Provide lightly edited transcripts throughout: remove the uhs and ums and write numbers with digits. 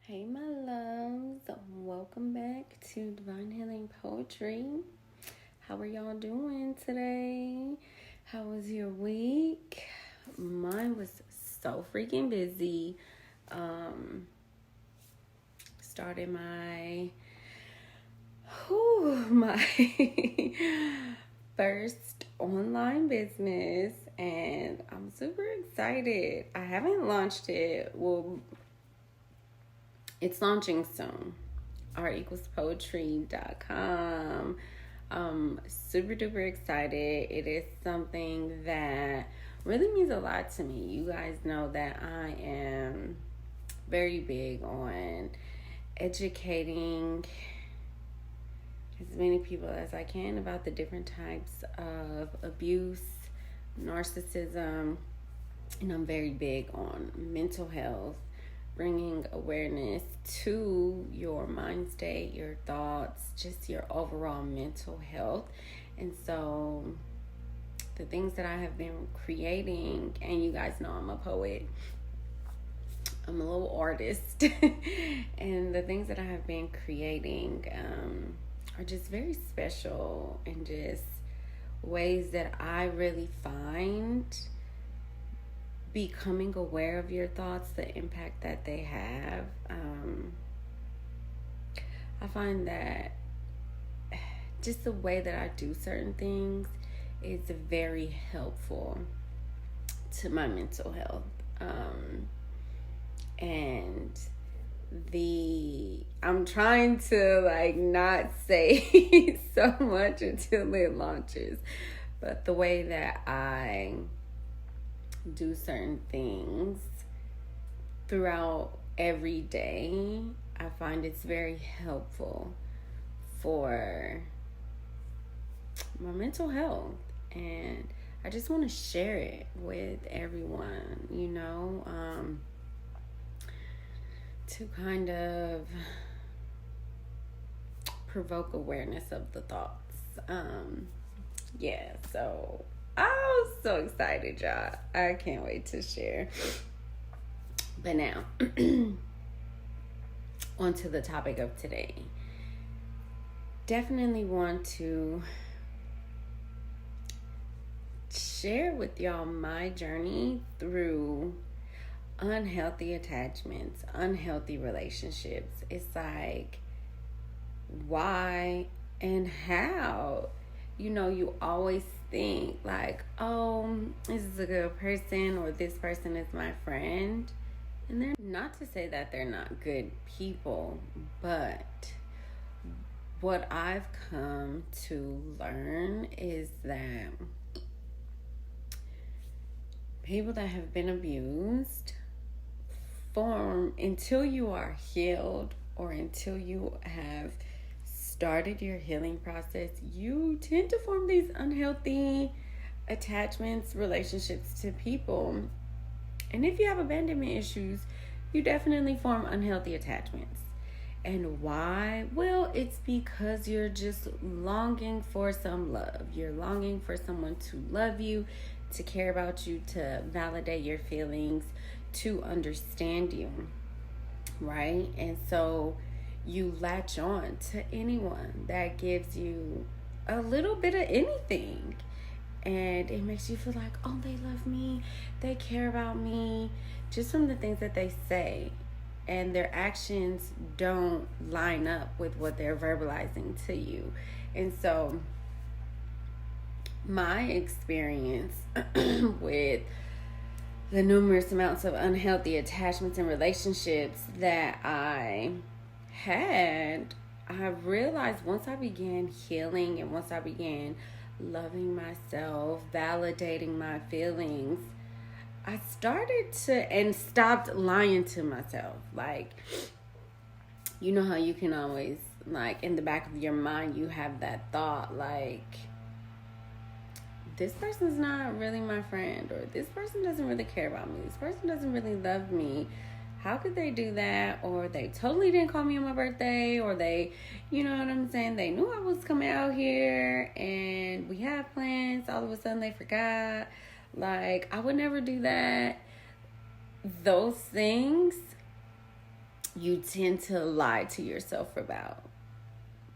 Hey, my loves. Welcome back to Divine Healing Poetry. How are y'all doing today? How was your week? Mine was so freaking busy. Started my first online business, and I'm super excited. I haven't launched it. Well, it's launching soon. r=poetry.com. Super duper excited. It is something that really means a lot to me. You guys know that I am very big on educating as many people as I can about the different types of abuse, narcissism, and I'm very big on mental health, bringing awareness to your mind state, your thoughts, just your overall mental health. And so the things that I have been creating, and you guys know I'm a poet, I'm a little artist, and the things that I have been creating are just very special and just ways that I really find becoming aware of your thoughts, the impact that they have. I find that just the way that I do certain things is very helpful to my mental health. And I'm trying to not say so much until it launches, but the way that I do certain things throughout every day, I find it's very helpful for my mental health, and I just want to share it with everyone, to kind of provoke awareness of the thoughts. So I was so excited, y'all. I can't wait to share. But now, on to the topic of today. Definitely want to share with y'all my journey through unhealthy attachments, unhealthy relationships. It's like, why and how? You always think this is a good person, or this person is my friend. And they're not to say that they're not good people, but what I've come to learn is that people that have been abused form, until you are healed or until you have started your healing process, you tend to form these unhealthy attachments, relationships to people. And if you have abandonment issues, you definitely form unhealthy attachments. And why? Well, it's because you're just longing for some love. You're longing for someone to love you, to care about you, to validate your feelings, to understand you, right? And so you latch on to anyone that gives you a little bit of anything, and it makes you feel like, oh, they love me, they care about me, just from the things that they say, and their actions don't line up with what they're verbalizing to you. And so my experience with the numerous amounts of unhealthy attachments and relationships that I had, I realized once I began healing and once I began loving myself, validating my feelings, I started to and stopped lying to myself. You know how you can always, in the back of your mind, you have that thought this person's not really my friend, or this person doesn't really care about me, this person doesn't really love me. How could they do that? Or they totally didn't call me on my birthday, or they, you know what I'm saying, they knew I was coming out here and we had plans, all of a sudden they forgot. I would never do that. Those things you tend to lie to yourself about.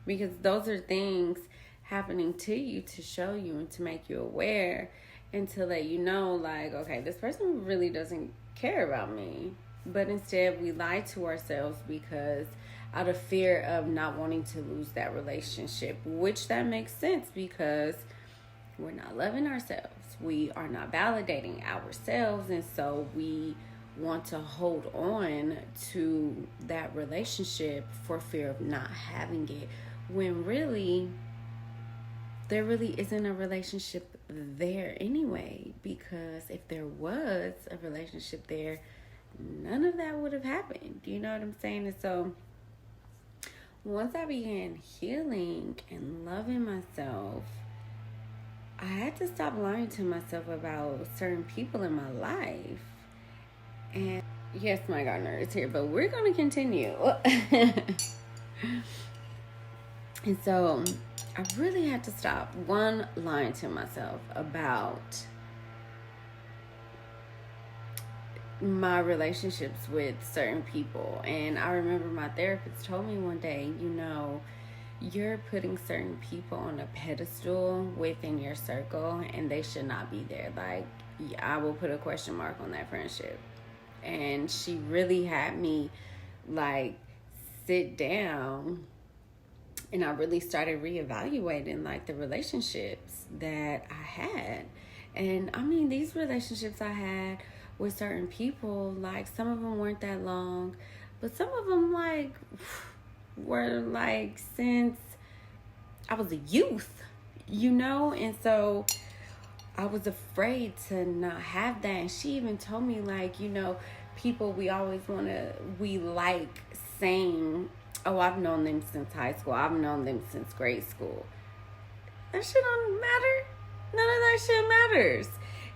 Because those are things happening to you to show you and to make you aware and to let you know, like, okay, this person really doesn't care about me. But instead, we lie to ourselves because out of fear of not wanting to lose that relationship, which that makes sense because we're not loving ourselves. We are not validating ourselves. And so we want to hold on to that relationship for fear of not having it, when really there really isn't a relationship there anyway. Because if there was a relationship there, none of that would have happened. You know what I'm saying? And so once I began healing and loving myself, I had to stop lying to myself about certain people in my life. And yes, my gardener is here, but we're going to continue. And so I really had to stop, one, lying to myself about my relationships with certain people. And I remember my therapist told me one day, you know, you're putting certain people on a pedestal within your circle and they should not be there. Like, I will put a question mark on that friendship. And she really had me like sit down, and I really started reevaluating like the relationships that I had. And I mean, these relationships I had with certain people, like some of them weren't that long, but some of them like were like since I was a youth, you know? And so I was afraid to not have that. And she even told me, like, you know, people we like saying, oh, I've known them since high school, I've known them since grade school. That shit don't matter. None of that shit matters.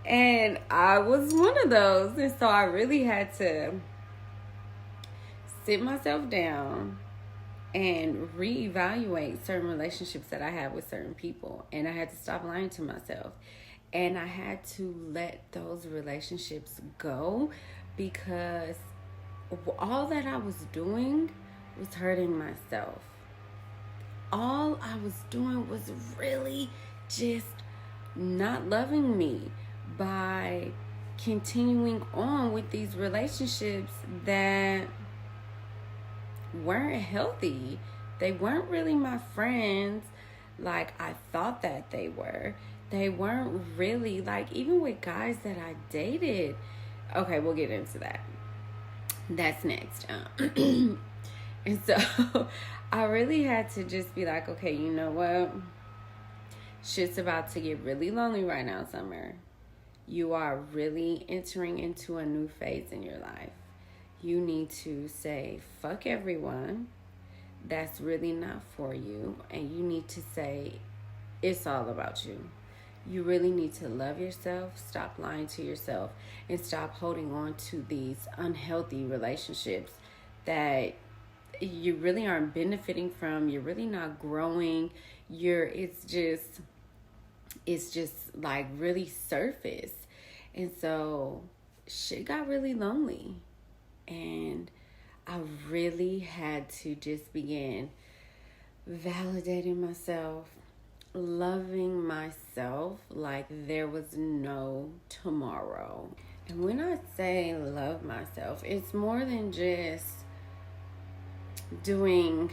And I was one of those. And so I really had to sit myself down and reevaluate certain relationships that I had with certain people. And I had to stop lying to myself. And I had to let those relationships go because all that I was doing was hurting myself. All I was doing was really just not loving me by continuing on with these relationships that weren't healthy. They weren't really my friends like I thought that they were. They weren't really, like, even with guys that I dated. Okay, we'll get into that. That's next. And so I really had to just be like, okay, you know what? Shit's about to get really lonely right now, Summer. You are really entering into a new phase in your life. You need to say, fuck everyone. That's really not for you. And you need to say, it's all about you. You really need to love yourself, stop lying to yourself, and stop holding on to these unhealthy relationships that you really aren't benefiting from. You're really not growing. It's just like really surface. And so shit got really lonely. And I really had to just begin validating myself, loving myself like there was no tomorrow. And when I say love myself, it's more than just doing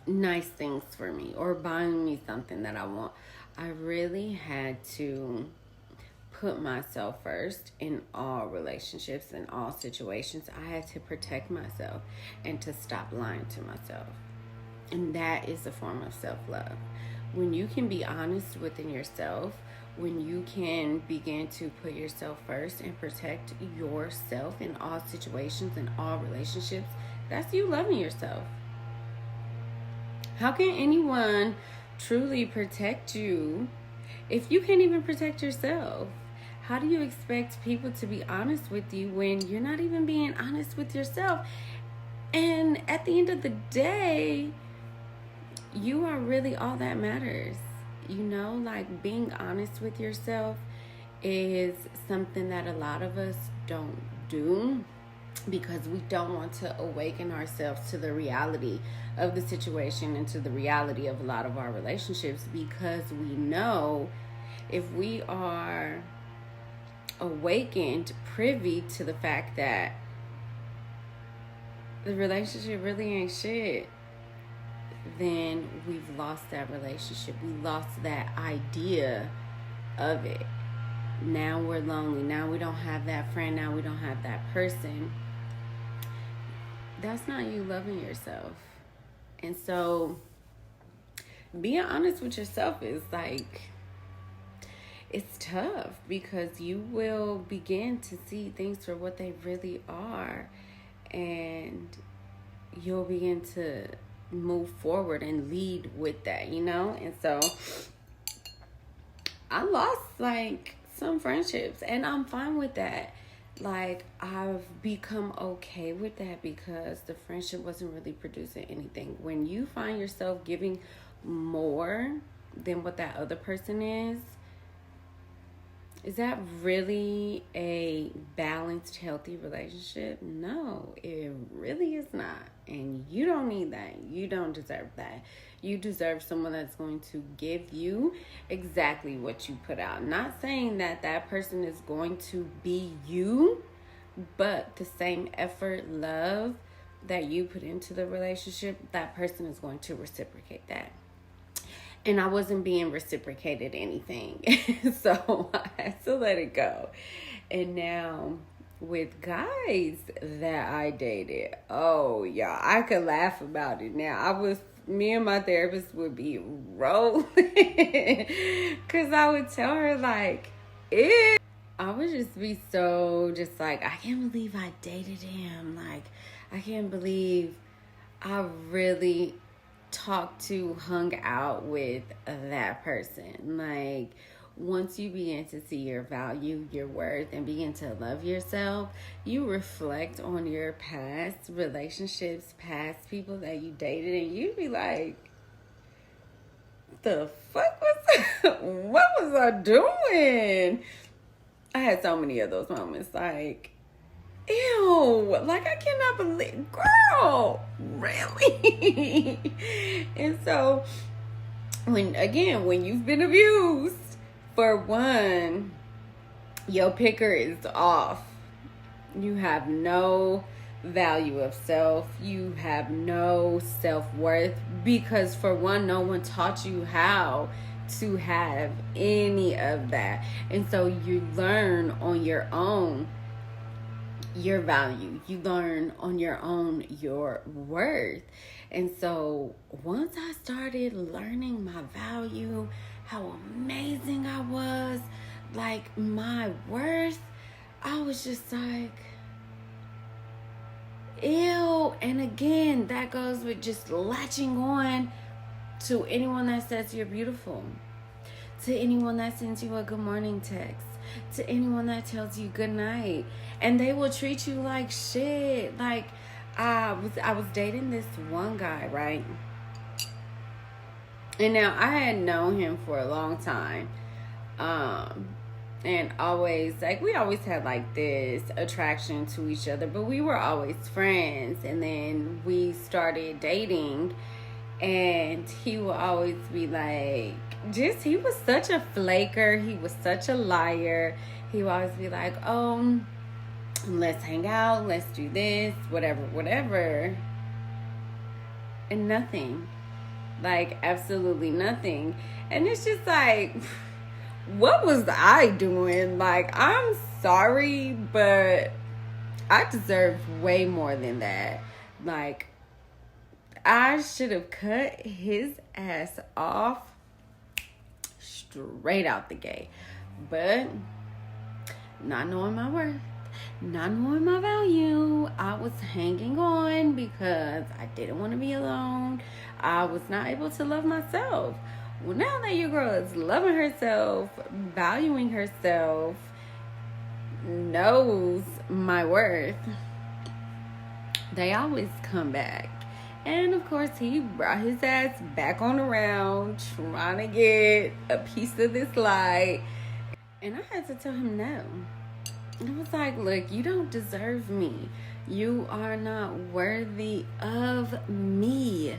nice things for me or buying me something that I want. I really had to put myself first in all relationships, in all situations. I had to protect myself and to stop lying to myself. And that is a form of self-love. When you can be honest within yourself, when you can begin to put yourself first and protect yourself in all situations, in all relationships, that's you loving yourself. How can anyone truly protect you if you can't even protect yourself? How do you expect people to be honest with you when you're not even being honest with yourself? And at the end of the day, you are really all that matters. You know, like being honest with yourself is something that a lot of us don't do. because we don't want to awaken ourselves to the reality of the situation and to the reality of a lot of our relationships, because we know if we are awakened, privy to the fact that the relationship really ain't shit, then we've lost that relationship. We lost that idea of it. Now we're lonely. Now we don't have that friend. Now we don't have that person. That's not you loving yourself. And so being honest with yourself is like, it's tough, because you will begin to see things for what they really are, and you'll begin to move forward and lead with that, you know? And so I lost like some friendships, and I'm fine with that. Like, I've become okay with that because the friendship wasn't really producing anything. When you find yourself giving more than what that other person is that really a balanced, healthy relationship? No, it really is not. And you don't need that. You don't deserve that. You deserve someone that's going to give you exactly what you put out. Not saying that that person is going to be you, but the same effort, love that you put into the relationship, that person is going to reciprocate that. And I wasn't being reciprocated anything. So I had to let it go. And now with guys that I dated, oh, y'all, I could laugh about it now. Me and my therapist would be rolling. Because I would tell her, like, I would just be so just like, I can't believe I dated him. Like, I can't believe I really hung out with that person. Like, once you begin to see your value, your worth, and begin to love yourself, you reflect on your past relationships, past people that you dated, and you be like, the fuck was what was I doing? I had so many of those moments, like, ew, like, I cannot believe, girl, really? And so, when you've been abused, for one, your picker is off. You have no value of self. You have no self-worth, because for one, no one taught you how to have any of that. And so you learn on your own your value. You learn on your own your worth. And so once I started learning my value, how amazing I was, like my worth, I was just like, ew. And again, that goes with just latching on to anyone that says you're beautiful, to anyone that sends you a good morning text, to anyone that tells you good night, and they will treat you like shit. Like, I was dating this one guy, right? And now I had known him for a long time, and always, like, we always had like this attraction to each other, but we were always friends. And then we started dating, and he will always be like, he was such a flaker. He was such a liar. He would always be like, oh, let's hang out. Let's do this, whatever. And nothing. Like, absolutely nothing. And it's just like, what was I doing? Like, I'm sorry, but I deserved way more than that. Like, I should have cut his ass off straight out the gate. But not knowing my worth, not knowing my value, I was hanging on because I didn't want to be alone. I was not able to love myself. Well, now that your girl is loving herself, valuing herself, knows my worth, they always come back. And of course, he brought his ass back on around, trying to get a piece of this light. And I had to tell him no. I was like, look, you don't deserve me. You are not worthy of me.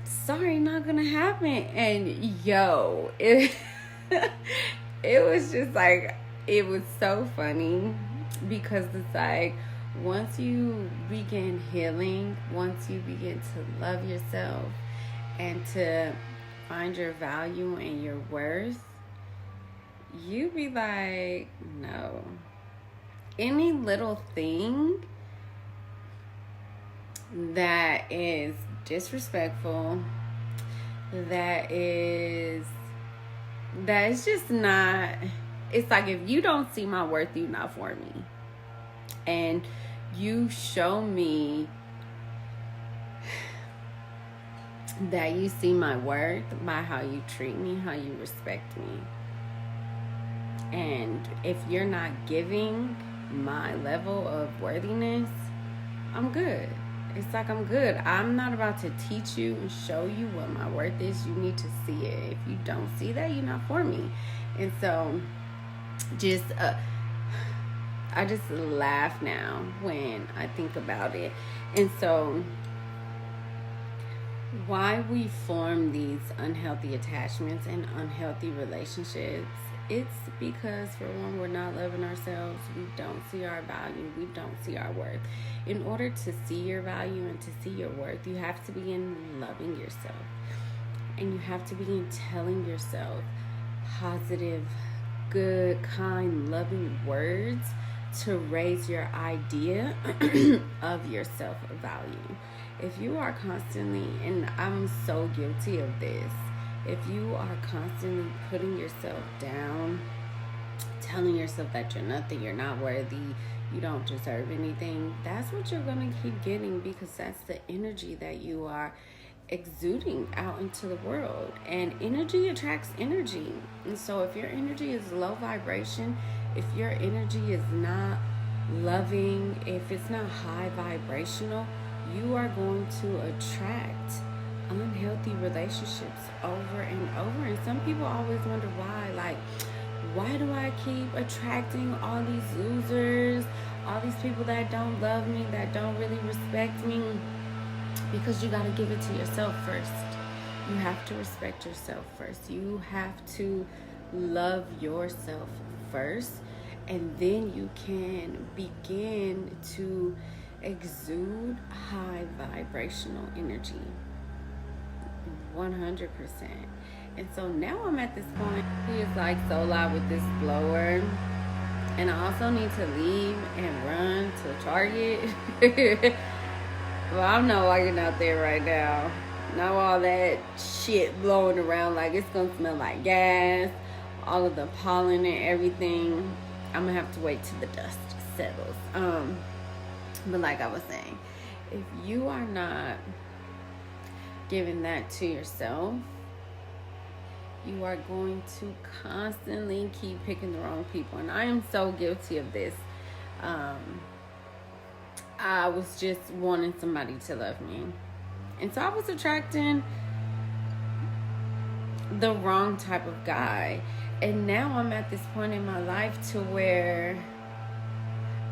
Sorry, not gonna happen. And yo, it was just like, it was so funny because it's like, once you begin healing, once you begin to love yourself and to find your value and your worth, you be like, no. Any little thing that is disrespectful, that is just not, it's like, if you don't see my worth, you're not for me. And you show me that you see my worth by how you treat me, how you respect me. And if you're not giving my level of worthiness, I'm good. It's like, I'm good. I'm not about to teach you and show you what my worth is. You need to see it. If you don't see that, you're not for me. And so I just laugh now when I think about it. And so why we form these unhealthy attachments and unhealthy relationships, it's because, for one, we're not loving ourselves. We don't see our value. We don't see our worth. In order to see your value and to see your worth, you have to begin loving yourself. And you have to begin telling yourself positive, good, kind, loving words to raise your idea of your self-value. If you are constantly, and I'm so guilty of this, if you are constantly putting yourself down, telling yourself that you're nothing, you're not worthy, you don't deserve anything, that's what you're going to keep getting, because that's the energy that you are exuding out into the world. And energy attracts energy. And so if your energy is low vibration, if your energy is not loving, if it's not high vibrational, you are going to attract unhealthy relationships over and over. And some people always wonder why, like, why do I keep attracting all these losers, all these people that don't love me, that don't really respect me? Because you got to give it to yourself first. You have to respect yourself first. You have to love yourself first, and then you can begin to exude high vibrational energy. 100%. And so now I'm at this point. He is like so loud with this blower. And I also need to leave and run to Target. Well, I'm not walking out there right now. Not all that shit blowing around, like it's gonna smell like gas, all of the pollen and everything. I'm gonna have to wait till the dust settles. But like I was saying, if you are not giving that to yourself, you are going to constantly keep picking the wrong people. And I am so guilty of this. I was just wanting somebody to love me. And so I was attracting the wrong type of guy. And now I'm at this point in my life to where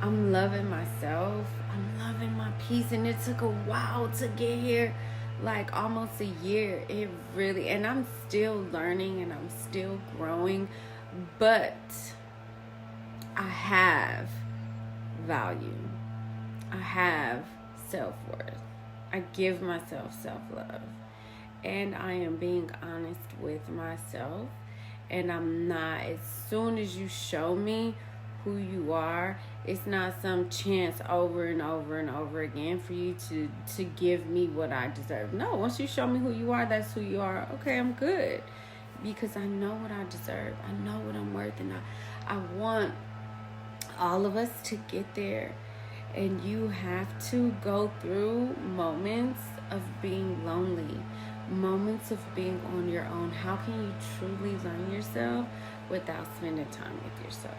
I'm loving myself. I'm loving my peace. And it took a while to get here. Like almost a year. It really, and I'm still learning and I'm still growing. But I have value. I have self-worth. I give myself self-love. And I am being honest with myself. And I'm not, as soon as you show me who you are, it's not some chance over and over and over again for you to give me what I deserve. No, once you show me who you are, that's who you are. Okay, I'm good. Because I know what I deserve. I know what I'm worth. And I want all of us to get there. And you have to go through moments of being lonely, moments of being on your own. How can you truly learn yourself without spending time with yourself?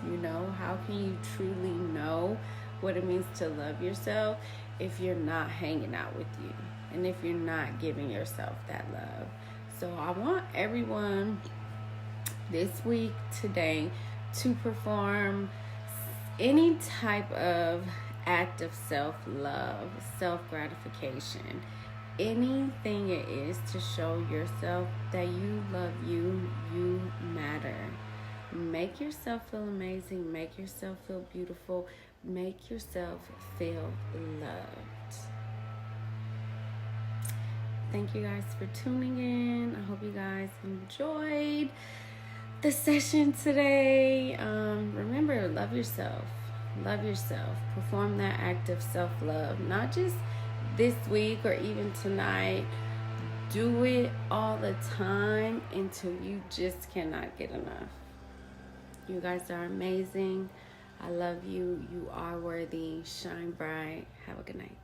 You know, how can you truly know what it means to love yourself if you're not hanging out with you and if you're not giving yourself that love? So I want everyone this week, today, to perform any type of act of self-love, self-gratification, anything it is to show yourself that you love you, you matter. Make yourself feel amazing, make yourself feel beautiful, make yourself feel loved. Thank you guys for tuning in. I hope you guys enjoyed the session today. Remember, love yourself. Love yourself. Perform that act of self-love, not just this week or even tonight. Do it all the time until you just cannot get enough. You guys are amazing. I love you. You are worthy. Shine bright. Have a good night.